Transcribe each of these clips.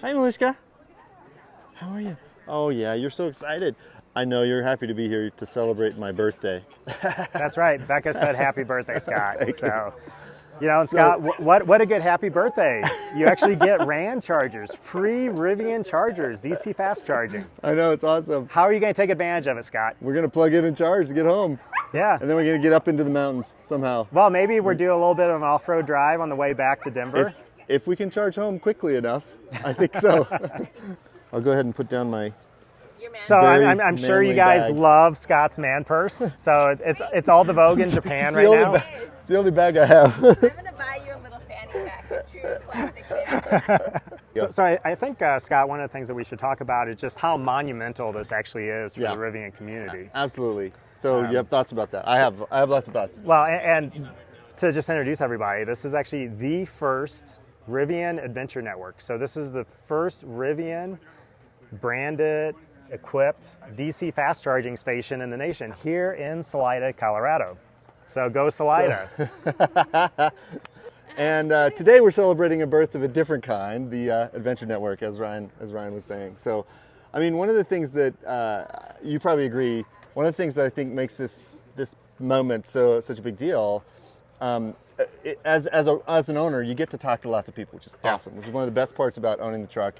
Hi, Malishka. How are you? Oh, yeah, you're so excited. I know you're happy to be here to celebrate my birthday. That's right. Becca said happy birthday, Scott. Scott, what a good happy birthday. You actually get RAN chargers, free Rivian chargers, DC fast charging. I know, it's awesome. How are you going to take advantage of it, Scott? We're going to plug in and charge to get home. Yeah. And then we're going to get up into the mountains somehow. Well, maybe we're doing a little bit of an off-road drive on the way back to Denver. If we can charge home quickly enough, I think so. I'll go ahead and put down my... So I'm sure you guys love Scott's man purse. So it's all the vogue in Japan right now. It's the only bag I have. I'm going to buy you a little fanny pack, a true classic fanny pack. So I think, Scott, one of the things that we should talk about is just how monumental this actually is for the Rivian community. Absolutely. So you have thoughts about that? I have lots of thoughts. Well, and to just introduce everybody, this is actually the first Rivian Adventure Network. So this is the first Rivian branded, equipped DC fast charging station in the nation here in Salida, Colorado. So go Salida. And today we're celebrating a birth of a different kind, the Adventure Network, as Ryan was saying. So, I mean, one of the things that you probably agree, one of the things that I think makes this moment such a big deal, as an owner, you get to talk to lots of people, which is awesome, which is one of the best parts about owning the truck.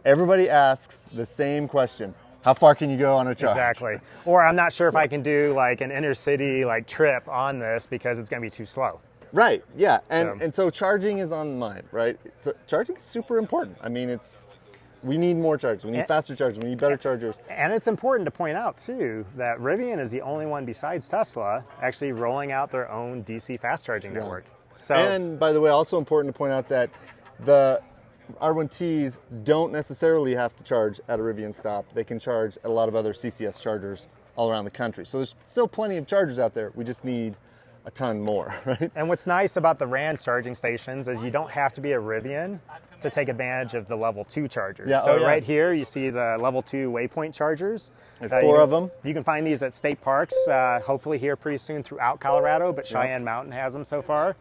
Everybody asks the same question. How far can you go on a charge? Exactly. Or I'm not sure if I can do like an inner city trip on this because it's going to be too slow. Right. Yeah. And so charging is on the mind, right? So charging is super important. I mean, we need more chargers. We need faster chargers. We need better chargers. And it's important to point out too that Rivian is the only one besides Tesla actually rolling out their own DC fast charging network. So, and by the way, also important to point out that the R1Ts don't necessarily have to charge at a Rivian stop. They can charge at a lot of other CCS chargers all around the country. So there's still plenty of chargers out there. We just need a ton more, right? And what's nice about the RAN charging stations is you don't have to be a Rivian to take advantage of the level 2 chargers. Yeah, so right here you see the level 2 waypoint chargers. There's 4 of them. You can find these at state parks, hopefully here pretty soon throughout Colorado, but Cheyenne Mountain has them so far.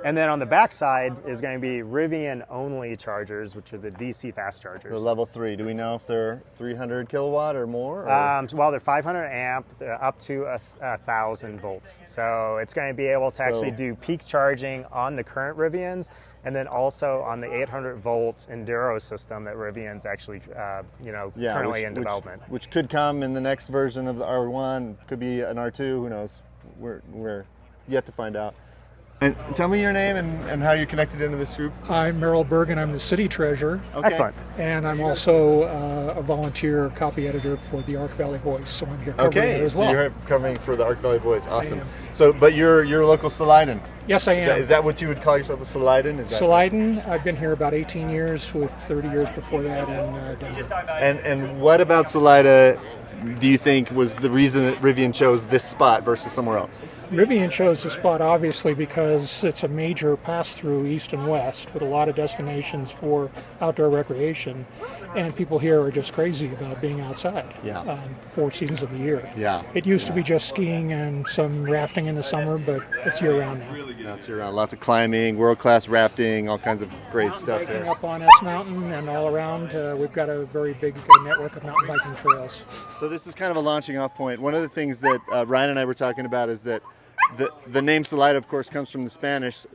And then on the back side is going to be Rivian only chargers, which are the DC fast chargers. The level 3. Do we know if they're 300 kilowatt or more? Well, they're 500 amp, up to 1,000 volts. So it's going to be able to actually do peak charging on the current Rivians, and then also on the 800 volts Enduro system that Rivian's actually, currently in development. Which could come in the next version of the R1. Could be an R2. Who knows? We're yet to find out. And tell me your name and how you're connected into this group. I'm Merrell Bergin. I'm the city treasurer. Okay. Excellent. And I'm also a volunteer copy editor for the Ark Valley Voice, so I'm here covering it as well. So you're covering for the Ark Valley Voice. Awesome. So, but you're a local Salidan. Yes, I am. Is that what you would call yourself, a Salidan? Salidan. I've been here about 18 years, with 30 years before that in Denver. And what about Salida do you think was the reason that Rivian chose this spot versus somewhere else? Rivian chose the spot obviously because it's a major pass-through east and west with a lot of destinations for outdoor recreation, and people here are just crazy about being outside 4 seasons of the year. Yeah. It used to be just skiing and some rafting in the summer, but it's year-round now. That's year-round. Lots of climbing, world-class rafting, all kinds of great stuff there. Up on S Mountain and all around, we've got a very big network of mountain biking trails. So this is kind of a launching off point. One of the things that Ryan and I were talking about is that the name Salida, of course, comes from the Spanish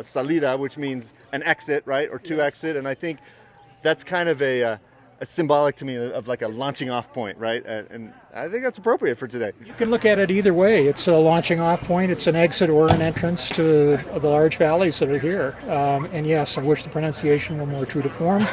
salida, which means an exit, right, or to exit. And I think that's kind of a symbolic to me of like a launching off point, right? And I think that's appropriate for today. You can look at it either way. It's a launching off point, it's an exit or an entrance to the large valleys that are here. And yes, I wish the pronunciation were more true to form,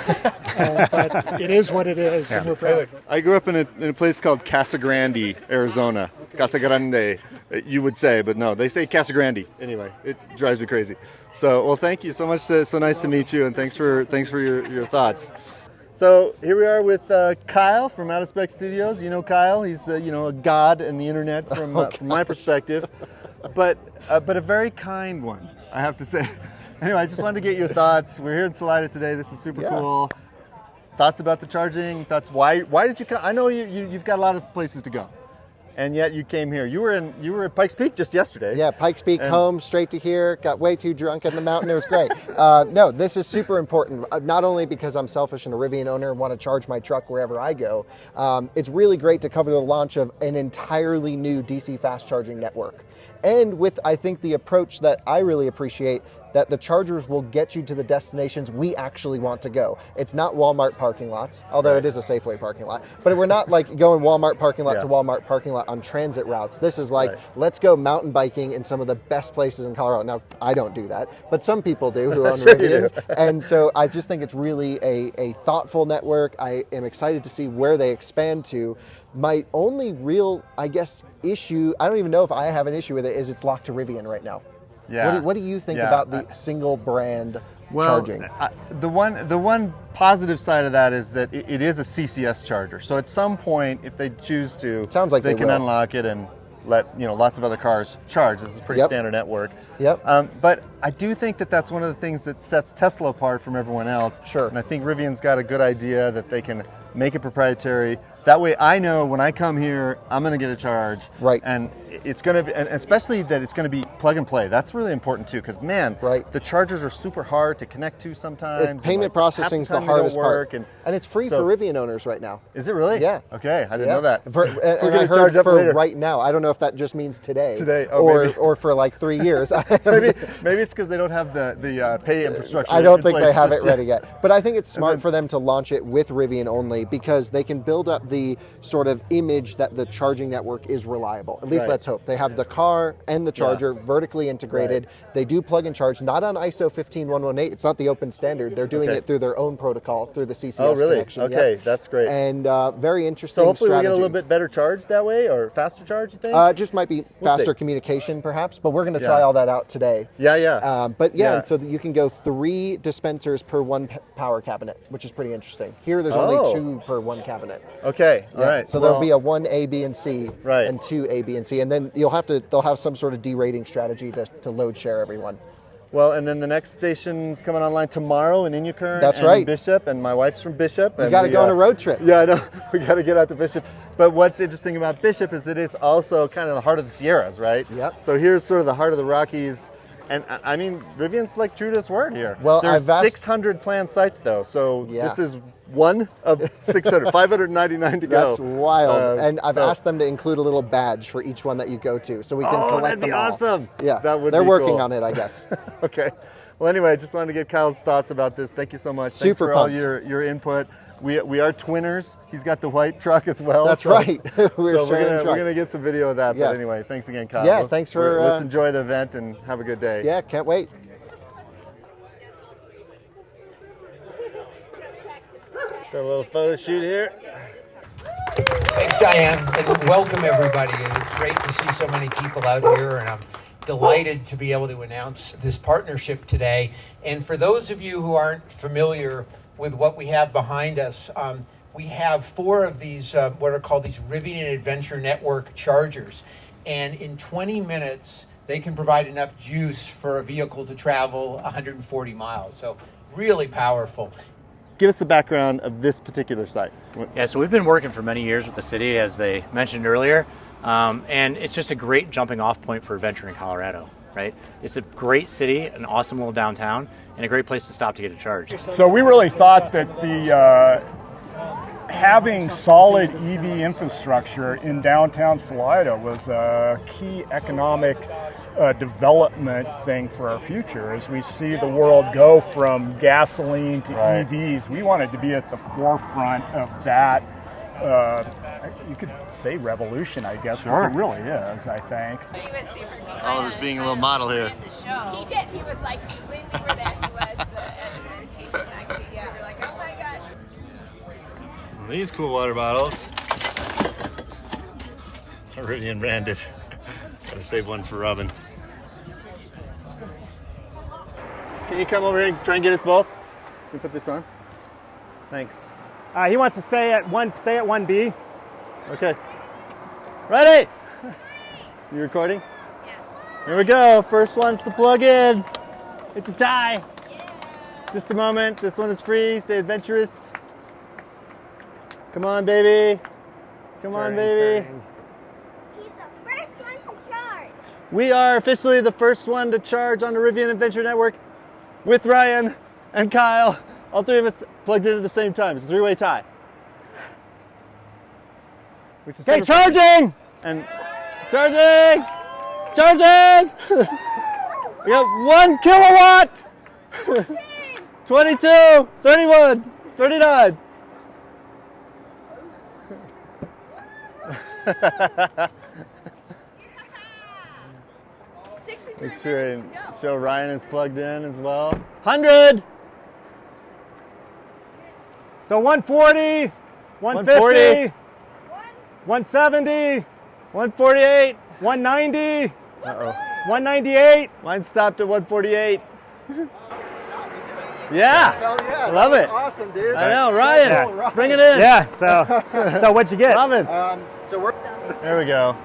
but it is what it is, and we're proud. Hey, look, I grew up in a place called Casa Grande, Arizona. Casa Grande, you would say, but no, they say Casa Grande. Anyway, it drives me crazy. So, well, thank you so much. So nice to meet you, and thanks for your thoughts. So here we are with Kyle from Out of Spec Studios. You know Kyle, he's a god in the internet from my perspective, but a very kind one, I have to say. Anyway, I just wanted to get your thoughts. We're here in Salida today. This is super cool. Thoughts about the charging? Thoughts? Why did you come? I know you've got a lot of places to go, and yet you came here. You were at Pikes Peak just yesterday. Yeah, Pikes Peak, home, straight to here, got way too drunk in the mountain. It was great. No, this is super important, not only because I'm selfish and a Rivian owner and want to charge my truck wherever I go. It's really great to cover the launch of an entirely new DC fast charging network. And with, I think, the approach that I really appreciate, that the chargers will get you to the destinations we actually want to go. It's not Walmart parking lots, although it is a Safeway parking lot. But we're not like going Walmart parking lot to Walmart parking lot on transit routes. This is like, let's go mountain biking in some of the best places in Colorado. Now, I don't do that, but some people do who own Rivians. And so I just think it's really a thoughtful network. I am excited to see where they expand to. My only real, I guess, issue, I don't even know if I have an issue with it, is it's locked to Rivian right now. Yeah. What do you think about the single brand charging? The one positive side of that is that it is a CCS charger. So at some point, if they choose to, sounds like they can will. Unlock it and let lots of other cars charge. This is a pretty standard network. Yep. But I do think that that's one of the things that sets Tesla apart from everyone else. Sure. And I think Rivian's got a good idea that they can make it proprietary. That way I know when I come here, I'm going to get a charge. Right. And it's going to be, and especially that it's going to be plug and play. That's really important too, because man, the chargers are super hard to connect to sometimes. Payment processing is the hardest part. And it's free for Rivian owners right now. Is it really? Yeah. Okay, I didn't know that. And I heard for right now. I don't know if that just means today. Or for like 3 years. maybe it's because they don't have the pay infrastructure. I don't think they have it ready yet. But I think it's smart for them to launch it with Rivian only, because they can build up the sort of image that the charging network is reliable. At least let's hope. They have the car and the charger vertically integrated. They do plug and charge, not on ISO 15118. It's not the open standard. They're doing it through their own protocol, through the CCS connection. Okay, that's great. And very interesting So hopefully strategy. we get a little bit better charge that way, or faster charge, you think? Just might be faster communication, perhaps, but we're going to try all that out today. And so that you can go 3 dispensers per 1 power cabinet, which is pretty interesting. Here, there's only 2 per 1 cabinet. Okay, all right. So there'll be a 1 A, B, and C, and 2 A, B, and C, and then they'll have some sort of derating strategy to load share everyone. Well, and then the next station's coming online tomorrow in Inyukurn. That's right. Bishop, and my wife's from Bishop. We got to go on a road trip. Yeah, I know. We got to get out to Bishop. But what's interesting about Bishop is that it's also kind of the heart of the Sierras, right? Yep. So here's sort of the heart of the Rockies. And I mean, Rivian's like true to its word here. Well, there's 600 planned sites though, so this is one of 600, 599 to go. That's wild. And I've asked them to include a little badge for each one that you go to, so we can collect them all. That'd be awesome. Yeah, They're working on it, I guess. Okay. Well, anyway, I just wanted to get Kyle's thoughts about this. Thank you so much. Super Thanks for pumped. all your input. We are twinners. He's got the white truck as well. That's right. We're going to get some video of that. Yes. But anyway, thanks again, Kyle. Yeah, thanks for... let's enjoy the event and have a good day. Yeah, can't wait. Got a little photo shoot here. Thanks, Diane, and welcome everybody. It's great to see so many people out here, and I'm delighted to be able to announce this partnership today. And for those of you who aren't familiar with what we have behind us, we have 4 of these, what are called these Rivian Adventure Network chargers. And in 20 minutes, they can provide enough juice for a vehicle to travel 140 miles. So really powerful. Give us the background of this particular site. Yeah, so we've been working for many years with the city, as they mentioned earlier, and it's just a great jumping off point for adventure in Colorado, right? It's a great city, an awesome little downtown, and a great place to stop to get a charge. So we really thought that the having solid EV infrastructure in downtown Salida was a key economic development thing for our future. As we see the world go from gasoline to EVs, we wanted to be at the forefront of that. You could say revolution, I guess, because it really is, I think. He was super cool. Oliver's being a little model here. He did. He was like, when we were there, he was the editor-in-chief. And actually, we were like, oh my gosh. These cool water bottles. Rivian branded. Gotta save one for Robin. Can you come over here and try and get us both? Can you put this on? Thanks. He wants to stay at 1B. Okay. Ready? You recording? Yeah. Here we go. First one's to plug in. It's a tie. Yeah. Just a moment. This one is free. Stay adventurous. Come on, baby. Come on, baby. We are officially the first one to charge on the Rivian Adventure Network with Ryan and Kyle. All three of us plugged in at the same time. It's a three-way tie. Which is Okay, charging! And charging! Charging! We got 1 kilowatt! 22, 31, 39. Make sure and show Ryan is plugged in as well. 100! So 140, 150, 170, 148. 190, Uh-oh. 198. Mine stopped at 148. Yeah. Hell yeah. Love it. Awesome, dude. I know, Ryan. Yeah. Bring it in. Yeah, so what'd you get? Love it. So we're There we go.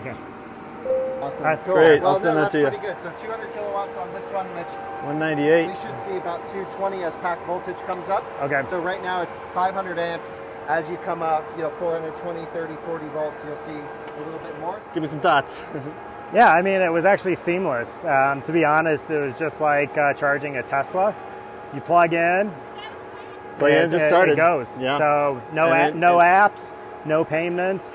awesome. That's Cool. great. Well, I'll send that that's to you. pretty good. So 200 kilowatts on this one, which 198. we should see about 220 as pack voltage comes up. Okay. So right now it's 500 amps. As you come off, 420, 30, 40 volts, you'll see a little bit more. Give me some thoughts. Yeah, I mean, it was actually seamless. To be honest, it was just like charging a Tesla. You plug in, Just started. It goes. Yeah. So no And no apps, no payments.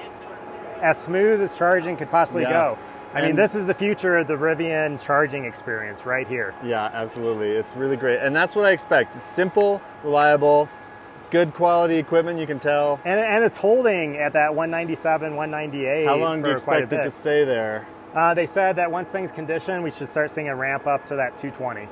As smooth as charging could possibly Yeah. go. I mean, And- this is the future of the Rivian charging experience right here. Yeah, absolutely. It's really great. And that's what I expect. It's simple, reliable, good quality equipment, you can tell. And it's holding at that 197, 198. How long do you for quite a expect it to bit. stay there? They said that once things condition, we should start seeing a ramp up to that 220.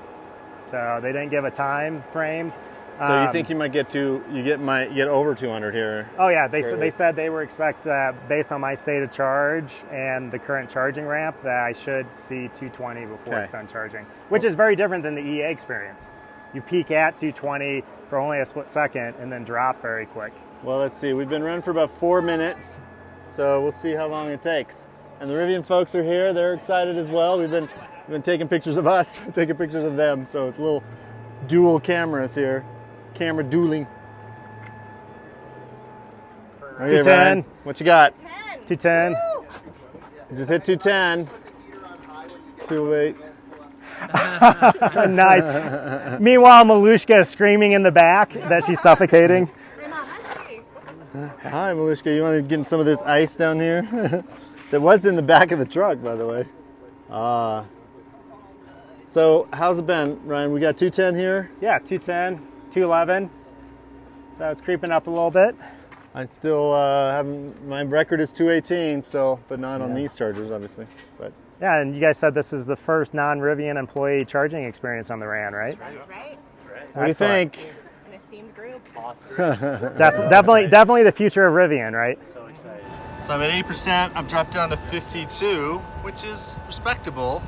So they didn't give a time frame. So you think you might get over 200 here? Oh yeah, they Fairly. said they were expect based on my state of charge and the current charging ramp that I should see 220 before Okay. it's done charging, which is very different than the EA experience. You peak at 220 for only a split second and then drop very quick. Well, let's see. We've been running for about 4 minutes, so we'll see how long it takes. And the Rivian folks are here. They're excited as well. We've been taking pictures of us, taking pictures of them. So it's a little dual cameras here. Camera dueling. Okay, 210. Ryan, what you got? 210. You just hit 210. 208. Nice. Meanwhile, Malushka is screaming in the back that she's suffocating. Hi, Malushka. You want to get some of this ice down here? That was in the back of the truck, by the way. So how's it been, Ryan? We got 210 here. Yeah, 210, 211. So it's creeping up a little bit. I still haven't. My record is 218, so but not on these chargers, obviously. But Yeah, and you guys said this is the first non-Rivian employee charging experience on the RAN, right? That's right. what do you Excellent. think? An esteemed group. Definitely the future of Rivian, right? So I'm at 80%. I've dropped down to 52, which is respectable.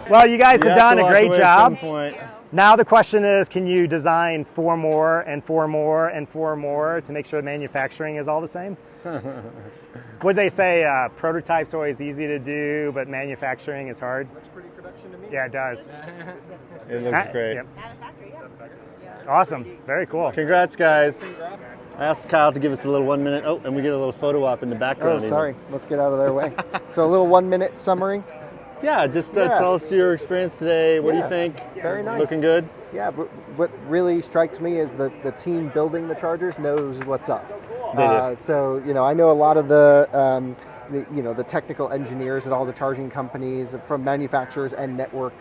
Well, you guys have done a great job. Point. Now the question is, can you design 4 more and 4 more and 4 more to make sure the manufacturing is all the same? Would they say prototype's always easy to do, but manufacturing is hard? Looks pretty production to me. Yeah, it does. It looks great. Yep. Awesome. Very cool. Congrats, guys. I asked Kyle to give us a little 1 minute. Oh, and we get a little photo op in the Oh, background. even. sorry. Let's get out of their way. So a little 1 minute summary. Yeah, just Yeah. tell us your experience today. What do you Yeah. think? Very nice. Looking good? Yeah, but what really strikes me is that the team building the chargers knows what's up. They do. So I know a lot of the technical engineers at all the charging companies, from manufacturers and network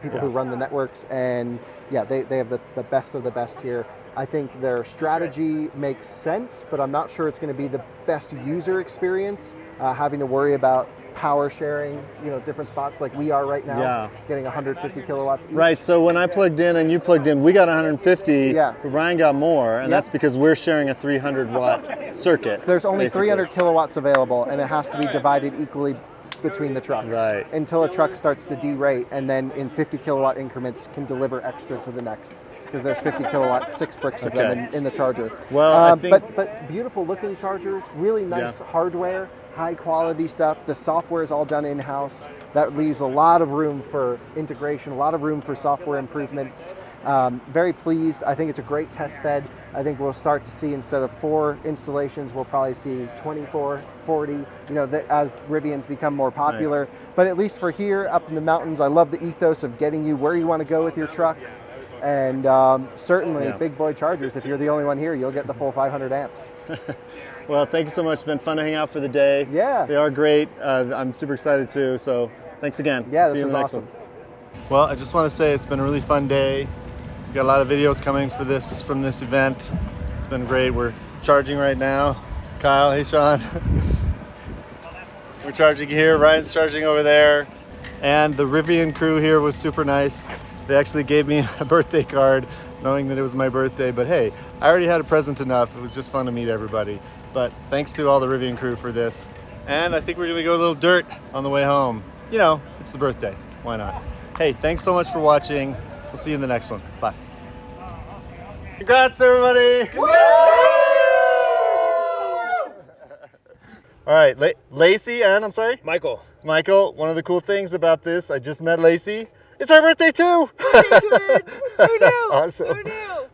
people who run the networks, and they have the best of the best here. I think their strategy makes sense, but I'm not sure it's going to be the best user experience, having to worry about power sharing, different spots like we are right now, Yeah. getting 150 kilowatts each. Right, so when I plugged in and you plugged in, we got 150, Yeah. but Ryan got more, and Yeah. that's because we're sharing a 300 watt circuit. So there's only basically. 300 kilowatts available, and it has to be divided equally between the trucks Right. until a truck starts to derate, and then in 50 kilowatt increments can deliver extra to the next, because there's 50 kilowatt 6 bricks of them Okay. in the charger. Well, I think- but beautiful looking chargers, really nice Yeah. hardware, high quality stuff. The software is all done in house. That leaves a lot of room for integration, a lot of room for software improvements. Very pleased. I think it's a great test bed. I think we'll start to see, instead of 4 installations, we'll probably see 24, 40, as Rivians become more popular. Nice. But at least for here, up in the mountains, I love the ethos of getting you where you want to go with your truck. And certainly big boy chargers. If you're the only one here, you'll get the full 500 amps. Well, thank you so much. It's been fun to hang out for the day. Yeah. They are great. I'm super excited too. So thanks again. Yeah, See this you in was the next awesome. one. Well, I just want to say it's been a really fun day. We've got a lot of videos coming from this event. It's been great. We're charging right now. Kyle, hey Sean. We're charging here. Ryan's charging over there. And the Rivian crew here was super nice. They actually gave me a birthday card knowing that it was my birthday. But hey, I already had a present enough. It was just fun to meet everybody. But thanks to all the Rivian crew for this. And I think we're going to go a little dirt on the way home. It's the birthday. Why not? Hey, thanks so much for watching. We'll see you in the next one. Bye. Congrats, everybody! Woo! All right, Lacey and, I'm sorry? Michael. Michael, one of the cool things about this, I just met Lacey. It's her birthday too! Who knew? That's awesome. Who knew?